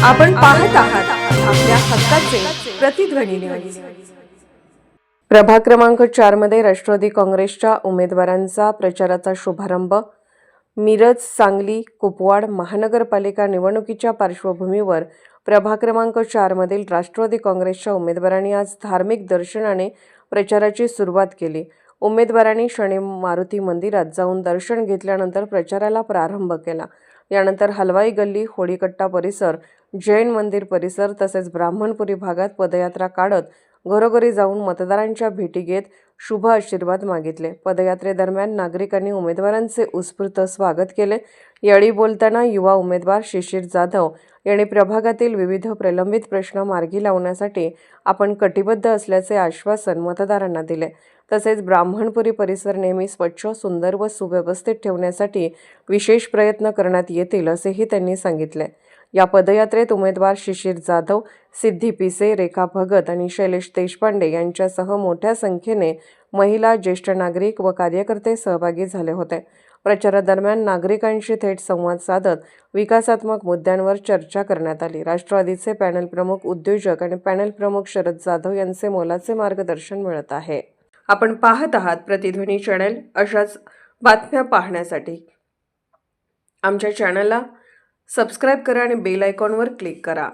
आपण पाहत आहात आपल्या हक्काचे प्रतिध्वनी न्यूज। प्रभाग क्रमांक 4 मध्ये राष्ट्रवादी काँग्रेसच्या उमेदवारांचा प्रचाराचा शुभारंभ। मिरज, सांगली, कुपवाड महानगरपालिका निवडणुकीच्या पार्श्वभूमीवर प्रभाग क्रमांक 4 मधील राष्ट्रवादी काँग्रेसच्या उमेदवारांनी आज धार्मिक दर्शनाने प्रचाराची सुरुवात केली। उमेदवारांनी शनी मारुती मंदिरात जाऊन दर्शन घेतल्यानंतर प्रचाराला प्रारंभ केला। यानंतर हलवाई गल्ली, होळीकट्टा परिसर, जैन मंदिर परिसर तसेच ब्राह्मणपुरी भागात पदयात्रा काढत घरोघरी जाऊन मतदारांच्या भेटी घेत शुभ आशीर्वाद मागितले। पदयात्रेदरम्यान नागरिकांनी उमेदवारांचे उत्स्फूर्त स्वागत केले। यावेळी बोलताना युवा उमेदवार शिशिर जाधव यांनी प्रभागातील विविध प्रलंबित प्रश्न मार्गी लावण्यासाठी आपण कटिबद्ध असल्याचे आश्वासन मतदारांना दिले। तसेच ब्राह्मणपुरी परिसर नेहमी स्वच्छ, सुंदर व सुव्यवस्थित ठेवण्यासाठी विशेष प्रयत्न करण्यात येतील असेही त्यांनी सांगितले। या पदयात्रेत उमेदवार शिशिर जाधव, सिद्धी पिसे, रेखा भगत आणि शैलेश देशपांडे यांच्यासह मोठ्या संख्येने महिला, ज्येष्ठ नागरिक व कार्यकर्ते सहभागी झाले होते। प्रचारादरम्यान नागरिकांशी थेट संवाद साधत विकासात्मक मुद्द्यांवर चर्चा करण्यात आली। राष्ट्रवादीचे पॅनल प्रमुख, उद्योजक आणि पॅनल प्रमुख शरद जाधव यांचे मोलाचे मार्गदर्शन मिळत आहे। आपण पाहत आहात प्रतिध्वनी चॅनल। अशाच बातम्या पाहण्यासाठी आमच्या चॅनलला सबस्क्राइब करा आणि बेल आयकॉनवर क्लिक करा।